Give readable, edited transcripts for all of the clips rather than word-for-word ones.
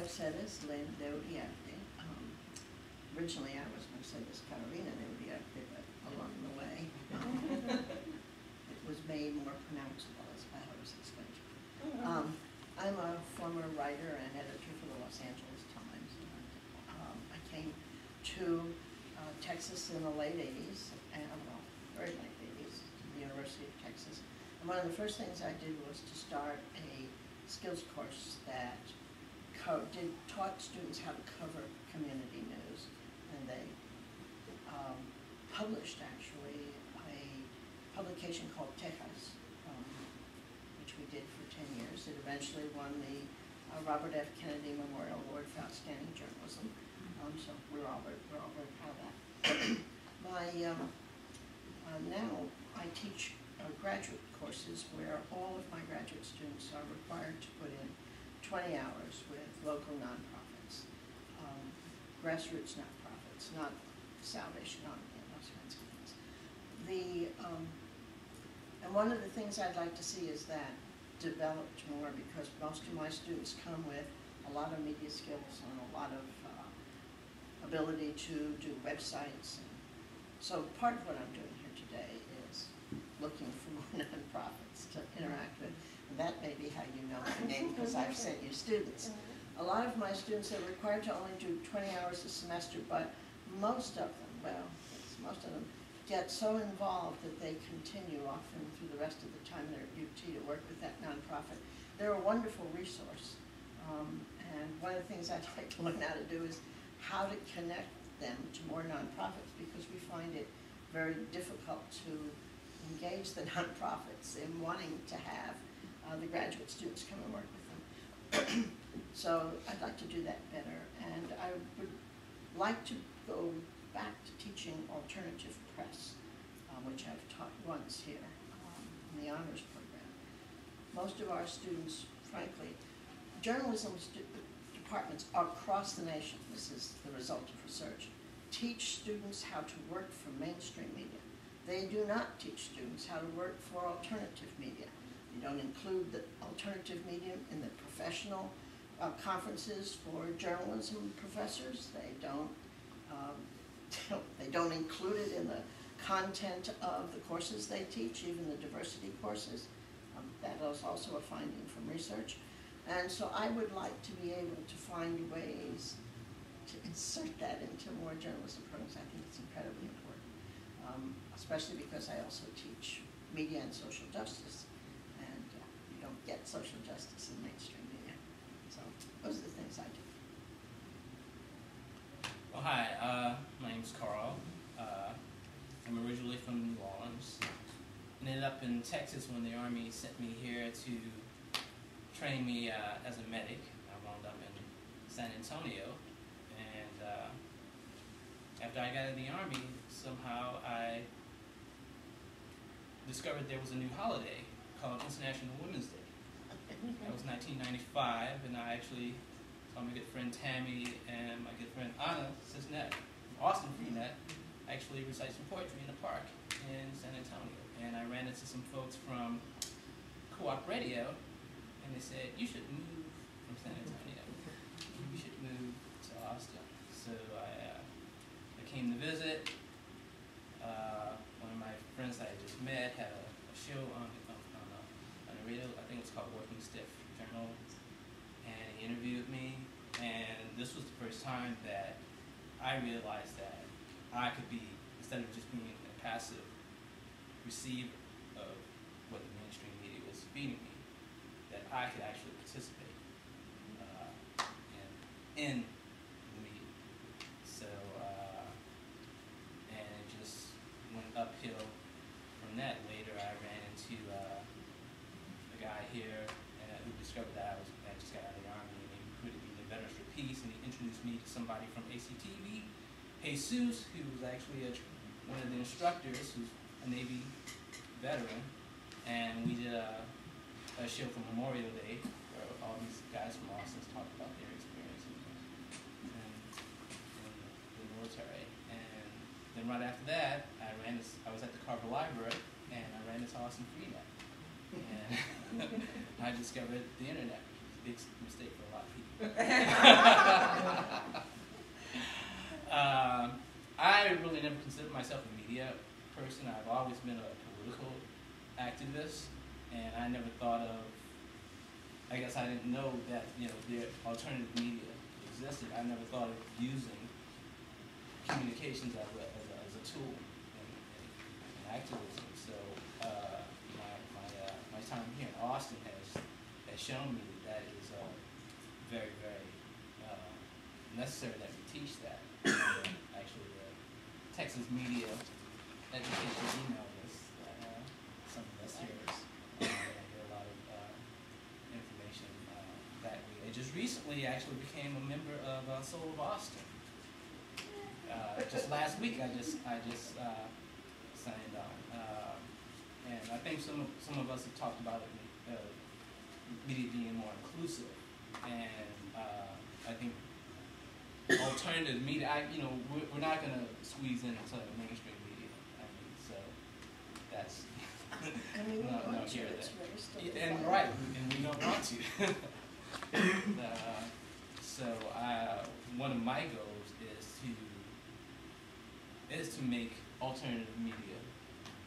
Mercedes Lynn de Uriarte. Originally I was Mercedes Carolina de Uriarte, but along the way it was made more pronounceable, as I was explaining. I'm a former writer and editor for the Los Angeles Times. I came to Texas in the late 80s, and well, very late 80s, to the University of Texas. And one of the first things I did was to start a skills course that taught students how to cover community news. And they published, actually, a publication called Texas, which we did for 10 years. It eventually won the Robert F. Kennedy Memorial Award for Outstanding Journalism. So we're all very proud of that. Now I teach graduate courses where all of my graduate students are required to put in 20 hours with local nonprofits, grassroots nonprofits, not Salvation Army and those kinds of things. And one of the things I'd like to see is that developed more, because most of my students come with a lot of media skills and a lot of ability to do websites. So part of what I'm doing here today is looking for more nonprofits to interact with. And that may be how you know my name, because I've sent you students. A lot of my students are required to only do 20 hours a semester, but most of them, well, most of them, get so involved that they continue often through the rest of the time they're at UT to work with that nonprofit. They're a wonderful resource. And one of the things I'd like to learn how to do is how to connect them to more nonprofits, because we find it very difficult to engage the nonprofits in wanting to have the graduate students come and work with them. So I'd like to do that better, and I would like to go back to teaching alternative press, which I've taught once here in the honors program. Most of our students, frankly, journalism departments across the nation, this is the result of research, teach students how to work for mainstream media. They do not teach students how to work for alternative media. They don't include the alternative medium in the professional conferences for journalism professors. They don't include it in the content of the courses they teach, even the diversity courses. That is also a finding from research. And so I would like to be able to find ways to insert that into more journalism programs. I think it's incredibly important, especially because I also teach media and social justice, and you don't get social justice in mainstream media. So those are the things I do. Well, hi, my name's Carl. I'm originally from New Orleans. Ended up in Texas when the Army sent me here to train me as a medic. I wound up in San Antonio, and after I got out of the Army, somehow I discovered there was a new holiday called International Women's Day. That was 1995, and I actually saw my good friend Tammy and my good friend Anna Cisnet from Austin Freenet actually recite some poetry in the park in San Antonio. And I ran into some folks from Co-op Radio, and they said, you should move from San Antonio. You should move to Austin. So I came to visit. One of my friends I just met had a show on the radio, I think it's called Working Stiff Journal, and he interviewed me. And this was the first time that I realized that I could be, instead of just being a passive receiver of what the mainstream media was feeding me, that I could actually participate in the media. So, and it just went uphill from that. Later I ran into a guy here who discovered that I just got out of the Army, and he recruited me to Veterans for Peace, and he introduced me to somebody from ACTV, Jesus, who was actually one of the instructors, who's a Navy veteran, and we did a show for Memorial Day where all these guys from Austin talked about their experience in the military. And then right after that, I was at the Carver Library, and I ran into Austin Freenet, and I discovered the internet, which is a big mistake for a lot of people. person. I've always been a political activist, and I never thought of, I guess I didn't know that, the alternative media existed. I never thought of using communications as a tool in activism. So my time here in Austin has shown me that is very, very necessary that we teach that. Actually, the Texas Media Education email list, some of us here get a lot of information that way. I just recently actually became a member of Soul of Austin. Just last week, I just signed on, and I think some of us have talked about it, media being more inclusive, and I think alternative media. We're not going to squeeze into mainstream media. I mean, so that's And we won't want to, it's really still and defined. right, and we don't want to. So one of my goals is to make alternative media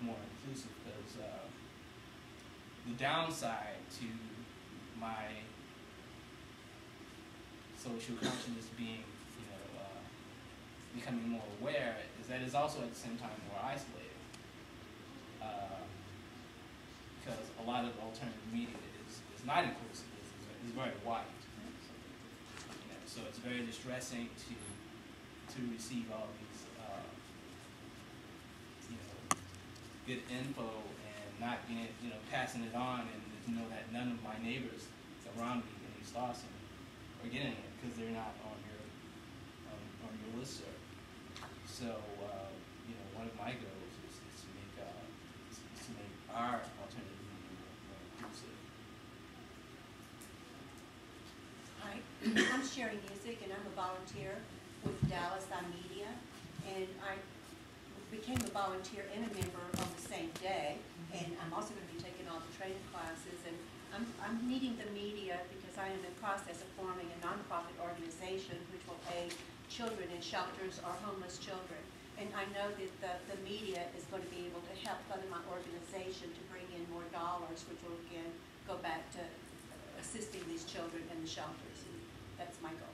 more inclusive, because the downside to my social consciousness being, becoming more aware, is that it's also at the same time more isolated, because a lot of alternative media is not inclusive, is very white. So it's very distressing to receive all these good info and not being, passing it on, and to know that none of my neighbors around me in East Austin are getting it because they're not on your listserv. So one of my goals is to make our alternative media more inclusive. Hi, I'm Sherry Music, and I'm a volunteer with Dallas iMedia, and I became a volunteer and a member on the same day, and I'm also going to be taking all the training classes, and I'm needing the media because I am in the process of forming a nonprofit organization which will aid children in shelters or homeless children. And I know that the media is going to be able to help fund my organization to bring in more dollars, which will again go back to assisting these children in the shelters. And that's my goal.